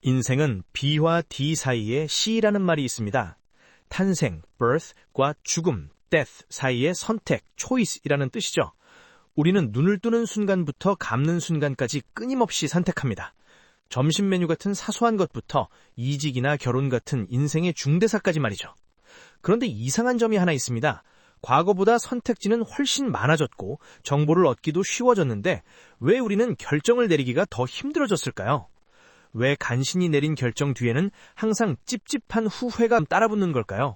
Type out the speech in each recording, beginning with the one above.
인생은 B와 D 사이에 C라는 말이 있습니다. 탄생, birth과 죽음, death 사이의 선택, choice이라는 뜻이죠. 우리는 눈을 뜨는 순간부터 감는 순간까지 끊임없이 선택합니다. 점심 메뉴 같은 사소한 것부터 이직이나 결혼 같은 인생의 중대사까지 말이죠. 그런데 이상한 점이 하나 있습니다. 과거보다 선택지는 훨씬 많아졌고 정보를 얻기도 쉬워졌는데 왜 우리는 결정을 내리기가 더 힘들어졌을까요? 왜 간신히 내린 결정 뒤에는 항상 찝찝한 후회가 따라붙는 걸까요?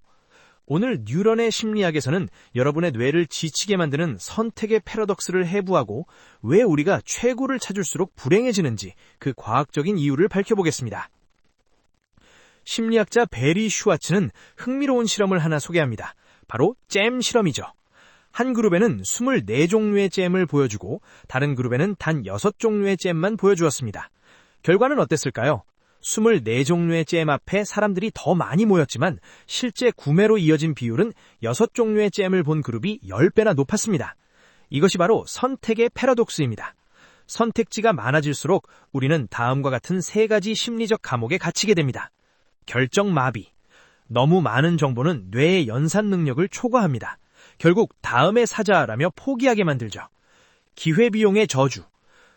오늘 뉴런의 심리학에서는 여러분의 뇌를 지치게 만드는 선택의 패러독스를 해부하고 왜 우리가 최고를 찾을수록 불행해지는지 그 과학적인 이유를 밝혀보겠습니다. 심리학자 베리 슈와츠는 흥미로운 실험을 하나 소개합니다. 바로 잼 실험이죠. 한 그룹에는 24종류의 잼을 보여주고 다른 그룹에는 단 6종류의 잼만 보여주었습니다. 결과는 어땠을까요? 24종류의 잼 앞에 사람들이 더 많이 모였지만 실제 구매로 이어진 비율은 6종류의 잼을 본 그룹이 10배나 높았습니다. 이것이 바로 선택의 패러독스입니다. 선택지가 많아질수록 우리는 다음과 같은 3가지 심리적 감옥에 갇히게 됩니다. 결정 마비. 너무 많은 정보는 뇌의 연산 능력을 초과합니다. 결국 다음에 사자라며 포기하게 만들죠. 기회비용의 저주.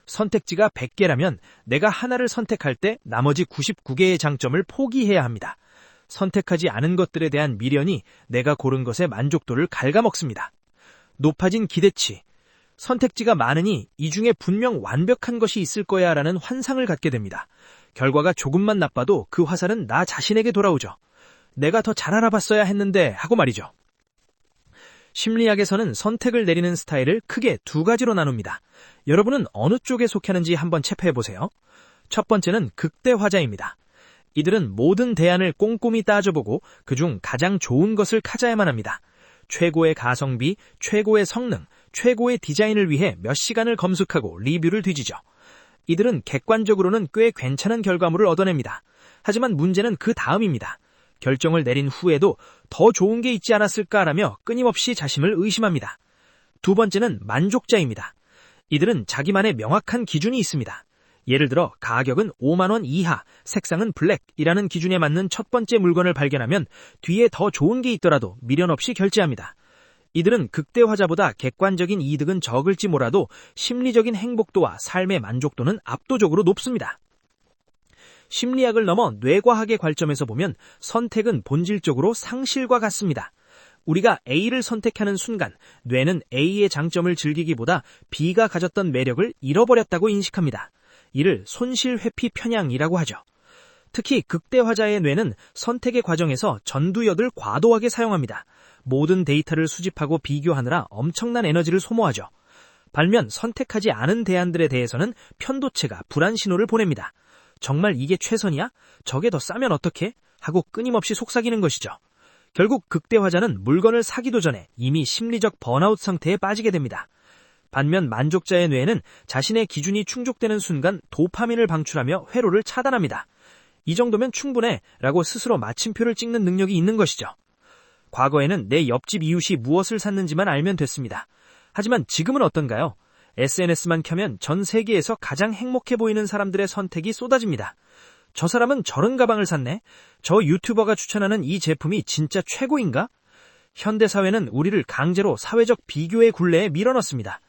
선택지가 100개라면 내가 하나를 선택할 때 나머지 99개의 장점을 포기해야 합니다. 선택하지 않은 것들에 대한 미련이 내가 고른 것의 만족도를 갉아먹습니다. 높아진 기대치. 선택지가 많으니 이 중에 분명 완벽한 것이 있을 거야 라는 환상을 갖게 됩니다. 결과가 조금만 나빠도 그 화살은 나 자신에게 돌아오죠. 내가 더 잘 알아봤어야 했는데 하고 말이죠. 심리학에서는 선택을 내리는 스타일을 크게 2가지로 나눕니다. 여러분은 어느 쪽에 속하는지 한번 체크해보세요. 첫 번째는 극대화자입니다. 이들은 모든 대안을 꼼꼼히 따져보고 그중 가장 좋은 것을 찾아야만 합니다. 최고의 가성비, 최고의 성능, 최고의 디자인을 위해 몇 시간을 검색하고 리뷰를 뒤지죠. 이들은 객관적으로는 꽤 괜찮은 결과물을 얻어냅니다. 하지만 문제는 그 다음입니다. 결정을 내린 후에도 더 좋은 게 있지 않았을까라며 끊임없이 자신을 의심합니다. 두 번째는 만족자입니다. 이들은 자기만의 명확한 기준이 있습니다. 예를 들어 가격은 5만 원 이하, 색상은 블랙이라는 기준에 맞는 첫 번째 물건을 발견하면 뒤에 더 좋은 게 있더라도 미련 없이 결제합니다. 이들은 극대화자보다 객관적인 이득은 적을지 몰라도 심리적인 행복도와 삶의 만족도는 압도적으로 높습니다. 심리학을 넘어 뇌과학의 관점에서 보면 선택은 본질적으로 상실과 같습니다. 우리가 A를 선택하는 순간 뇌는 A의 장점을 즐기기보다 B가 가졌던 매력을 잃어버렸다고 인식합니다. 이를 손실회피 편향이라고 하죠. 특히 극대화자의 뇌는 선택의 과정에서 전두엽을 과도하게 사용합니다. 모든 데이터를 수집하고 비교하느라 엄청난 에너지를 소모하죠. 반면 선택하지 않은 대안들에 대해서는 편도체가 불안 신호를 보냅니다. 정말 이게 최선이야? 저게 더 싸면 어떡해? 하고 끊임없이 속삭이는 것이죠. 결국 극대화자는 물건을 사기도 전에 이미 심리적 번아웃 상태에 빠지게 됩니다. 반면 만족자의 뇌는 자신의 기준이 충족되는 순간 도파민을 방출하며 회로를 차단합니다. 이 정도면 충분해 라고 스스로 마침표를 찍는 능력이 있는 것이죠. 과거에는 내 옆집 이웃이 무엇을 샀는지만 알면 됐습니다. 하지만 지금은 어떤가요? SNS만 켜면 전 세계에서 가장 행복해 보이는 사람들의 선택이 쏟아집니다. 저 사람은 저런 가방을 샀네? 저 유튜버가 추천하는 이 제품이 진짜 최고인가? 현대사회는 우리를 강제로 사회적 비교의 굴레에 밀어넣습니다.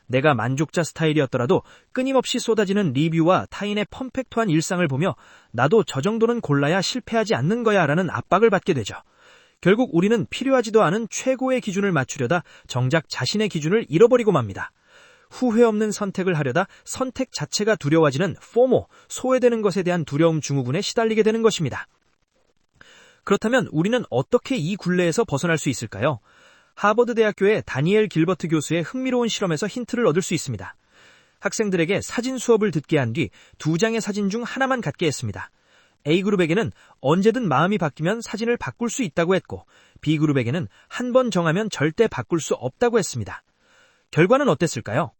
내가 만족자 스타일이었더라도 끊임없이 쏟아지는 리뷰와 타인의 펌펙트한 일상을 보며 나도 저 정도는 골라야 실패하지 않는 거야 라는 압박을 받게 되죠. 결국 우리는 필요하지도 않은 최고의 기준을 맞추려다 정작 자신의 기준을 잃어버리고 맙니다. 후회 없는 선택을 하려다 선택 자체가 두려워지는 FOMO, 소외되는 것에 대한 두려움 증후군에 시달리게 되는 것입니다. 그렇다면 우리는 어떻게 이 굴레에서 벗어날 수 있을까요? 하버드 대학교의 다니엘 길버트 교수의 흥미로운 실험에서 힌트를 얻을 수 있습니다. 학생들에게 사진 수업을 듣게 한 뒤 2장의 사진 중 하나만 갖게 했습니다. A그룹에게는 언제든 마음이 바뀌면 사진을 바꿀 수 있다고 했고 B그룹에게는 한 번 정하면 절대 바꿀 수 없다고 했습니다. 결과는 어땠을까요?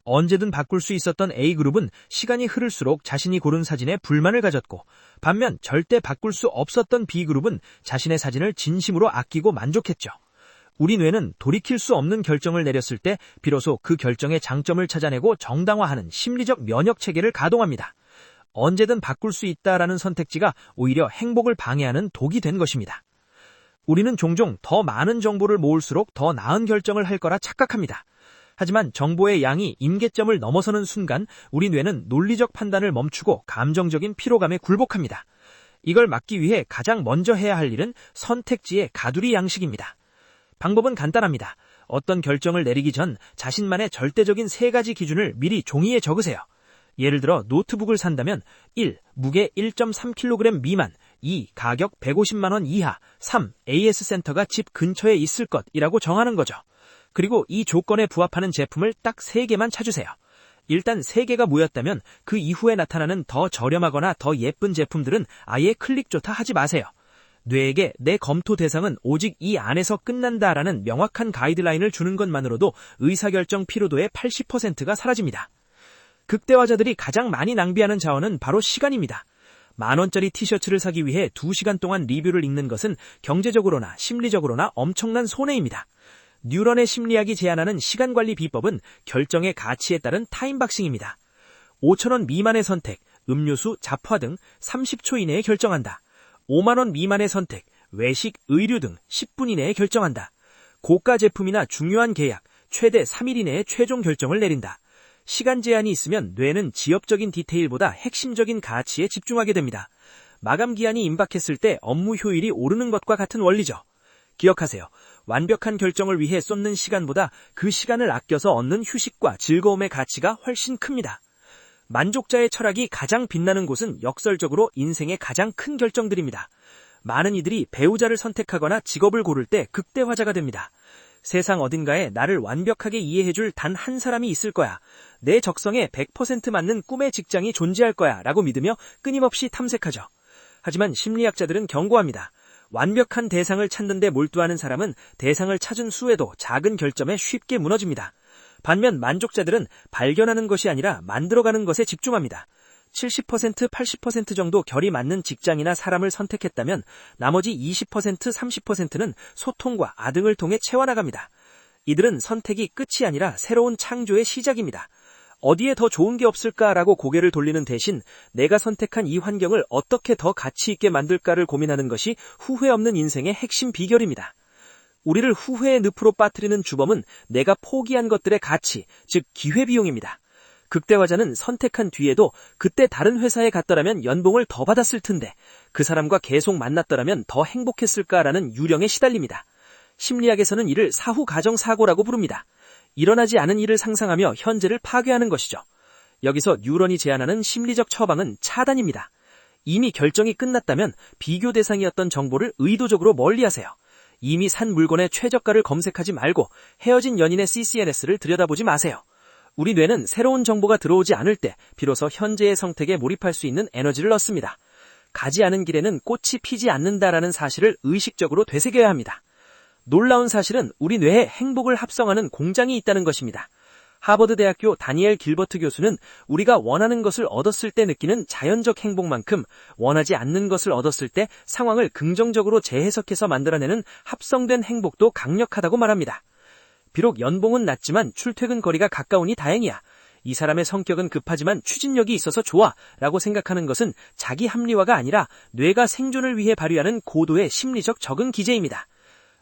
언제든 바꿀 수 있었던 A그룹은 시간이 흐를수록 자신이 고른 사진에 불만을 가졌고 반면 절대 바꿀 수 없었던 B그룹은 자신의 사진을 진심으로 아끼고 만족했죠. 우리 뇌는 돌이킬 수 없는 결정을 내렸을 때 비로소 그 결정의 장점을 찾아내고 정당화하는 심리적 면역 체계를 가동합니다. 언제든 바꿀 수 있다라는 선택지가 오히려 행복을 방해하는 독이 된 것입니다. 우리는 종종 더 많은 정보를 모을수록 더 나은 결정을 할 거라 착각합니다. 하지만 정보의 양이 임계점을 넘어서는 순간 우리 뇌는 논리적 판단을 멈추고 감정적인 피로감에 굴복합니다. 이걸 막기 위해 가장 먼저 해야 할 일은 선택지의 가두리 양식입니다. 방법은 간단합니다. 어떤 결정을 내리기 전 자신만의 절대적인 3가지 기준을 미리 종이에 적으세요. 예를 들어 노트북을 산다면 1. 무게 1.3kg 미만, 2. 가격 150만 원 이하, 3. AS 센터가 집 근처에 있을 것이라고 정하는 거죠. 그리고 이 조건에 부합하는 제품을 딱 3개만 찾으세요. 일단 3개가 모였다면 그 이후에 나타나는 더 저렴하거나 더 예쁜 제품들은 아예 클릭조차 하지 마세요. 뇌에게 내 검토 대상은 오직 이 안에서 끝난다라는 명확한 가이드라인을 주는 것만으로도 의사결정 피로도의 80%가 사라집니다. 극대화자들이 가장 많이 낭비하는 자원은 바로 시간입니다. 10,000원짜리 티셔츠를 사기 위해 2시간 동안 리뷰를 읽는 것은 경제적으로나 심리적으로나 엄청난 손해입니다. 뉴런의 심리학이 제안하는 시간관리 비법은 결정의 가치에 따른 타임박싱입니다. 5,000원 미만의 선택, 음료수, 잡화 등 30초 이내에 결정한다. 50,000원 미만의 선택, 외식, 의류 등 10분 이내에 결정한다. 고가 제품이나 중요한 계약, 최대 3일 이내에 최종 결정을 내린다. 시간 제한이 있으면 뇌는 지엽적인 디테일보다 핵심적인 가치에 집중하게 됩니다. 마감 기한이 임박했을 때 업무 효율이 오르는 것과 같은 원리죠. 기억하세요. 완벽한 결정을 위해 쏟는 시간보다 그 시간을 아껴서 얻는 휴식과 즐거움의 가치가 훨씬 큽니다. 만족자의 철학이 가장 빛나는 곳은 역설적으로 인생의 가장 큰 결정들입니다. 많은 이들이 배우자를 선택하거나 직업을 고를 때 극대화자가 됩니다. 세상 어딘가에 나를 완벽하게 이해해줄 단 한 사람이 있을 거야. 내 적성에 100% 맞는 꿈의 직장이 존재할 거야 라고 믿으며 끊임없이 탐색하죠. 하지만 심리학자들은 경고합니다. 완벽한 대상을 찾는 데 몰두하는 사람은 대상을 찾은 수에도 작은 결점에 쉽게 무너집니다. 반면 만족자들은 발견하는 것이 아니라 만들어가는 것에 집중합니다. 70%, 80% 정도 결이 맞는 직장이나 사람을 선택했다면 나머지 20%, 30%는 소통과 아등을 통해 채워나갑니다. 이들은 선택이 끝이 아니라 새로운 창조의 시작입니다. 어디에 더 좋은 게 없을까라고 고개를 돌리는 대신 내가 선택한 이 환경을 어떻게 더 가치 있게 만들까를 고민하는 것이 후회 없는 인생의 핵심 비결입니다. 우리를 후회의 늪으로 빠뜨리는 주범은 내가 포기한 것들의 가치, 즉 기회비용입니다. 극대화자는 선택한 뒤에도 그때 다른 회사에 갔더라면 연봉을 더 받았을 텐데 그 사람과 계속 만났더라면 더 행복했을까라는 유령에 시달립니다. 심리학에서는 이를 사후 가정사고라고 부릅니다. 일어나지 않은 일을 상상하며 현재를 파괴하는 것이죠. 여기서 뉴런이 제안하는 심리적 처방은 차단입니다. 이미 결정이 끝났다면 비교 대상이었던 정보를 의도적으로 멀리하세요. 이미 산 물건의 최저가를 검색하지 말고 헤어진 연인의 CCNS를 들여다보지 마세요. 우리 뇌는 새로운 정보가 들어오지 않을 때 비로소 현재의 선택에 몰입할 수 있는 에너지를 얻습니다. 가지 않은 길에는 꽃이 피지 않는다라는 사실을 의식적으로 되새겨야 합니다. 놀라운 사실은 우리 뇌에 행복을 합성하는 공장이 있다는 것입니다. 하버드 대학교 다니엘 길버트 교수는 우리가 원하는 것을 얻었을 때 느끼는 자연적 행복만큼 원하지 않는 것을 얻었을 때 상황을 긍정적으로 재해석해서 만들어내는 합성된 행복도 강력하다고 말합니다. 비록 연봉은 낮지만 출퇴근 거리가 가까우니 다행이야. 이 사람의 성격은 급하지만 추진력이 있어서 좋아 라고 생각하는 것은 자기 합리화가 아니라 뇌가 생존을 위해 발휘하는 고도의 심리적 적응 기제입니다.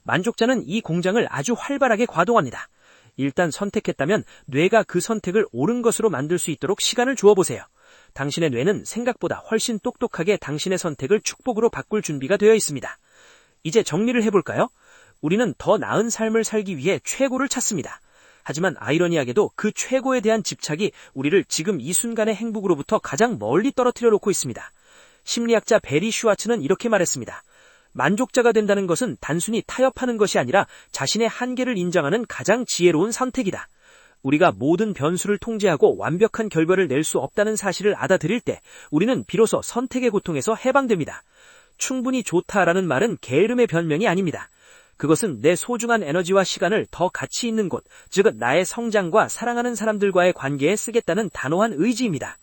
만족자는 이 공장을 아주 활발하게 과동합니다. 일단 선택했다면 뇌가 그 선택을 옳은 것으로 만들 수 있도록 시간을 주어보세요. 당신의 뇌는 생각보다 훨씬 똑똑하게 당신의 선택을 축복으로 바꿀 준비가 되어 있습니다. 이제 정리를 해볼까요? 우리는 더 나은 삶을 살기 위해 최고를 찾습니다. 하지만 아이러니하게도 그 최고에 대한 집착이 우리를 지금 이 순간의 행복으로부터 가장 멀리 떨어뜨려 놓고 있습니다. 심리학자 베리 슈와츠는 이렇게 말했습니다. 만족자가 된다는 것은 단순히 타협하는 것이 아니라 자신의 한계를 인정하는 가장 지혜로운 선택이다. 우리가 모든 변수를 통제하고 완벽한 결과를 낼 수 없다는 사실을 알아들일 때 우리는 비로소 선택의 고통에서 해방됩니다. 충분히 좋다라는 말은 게으름의 변명이 아닙니다. 그것은 내 소중한 에너지와 시간을 더 가치 있는 곳, 즉 나의 성장과 사랑하는 사람들과의 관계에 쓰겠다는 단호한 의지입니다.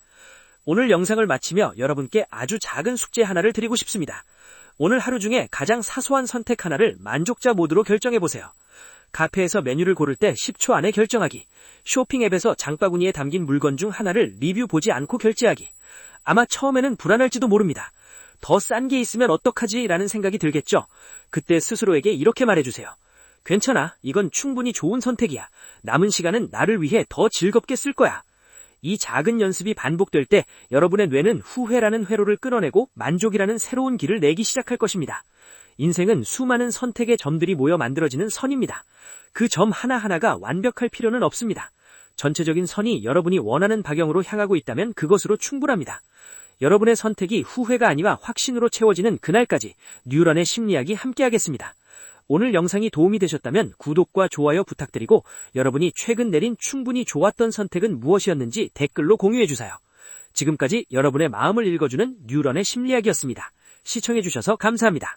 오늘 영상을 마치며 여러분께 아주 작은 숙제 하나를 드리고 싶습니다. 오늘 하루 중에 가장 사소한 선택 하나를 만족자 모드로 결정해보세요. 카페에서 메뉴를 고를 때 10초 안에 결정하기. 쇼핑 앱에서 장바구니에 담긴 물건 중 하나를 리뷰 보지 않고 결제하기. 아마 처음에는 불안할지도 모릅니다. 더 싼 게 있으면 어떡하지? 라는 생각이 들겠죠. 그때 스스로에게 이렇게 말해주세요. 괜찮아. 이건 충분히 좋은 선택이야. 남은 시간은 나를 위해 더 즐겁게 쓸 거야. 이 작은 연습이 반복될 때 여러분의 뇌는 후회라는 회로를 끊어내고 만족이라는 새로운 길을 내기 시작할 것입니다. 인생은 수많은 선택의 점들이 모여 만들어지는 선입니다. 그 점 하나하나가 완벽할 필요는 없습니다. 전체적인 선이 여러분이 원하는 방향으로 향하고 있다면 그것으로 충분합니다. 여러분의 선택이 후회가 아니라 확신으로 채워지는 그날까지 뉴런의 심리학이 함께하겠습니다. 오늘 영상이 도움이 되셨다면 구독과 좋아요 부탁드리고 여러분이 최근 내린 충분히 좋았던 선택은 무엇이었는지 댓글로 공유해주세요. 지금까지 여러분의 마음을 읽어주는 뉴런의 심리학이었습니다. 시청해주셔서 감사합니다.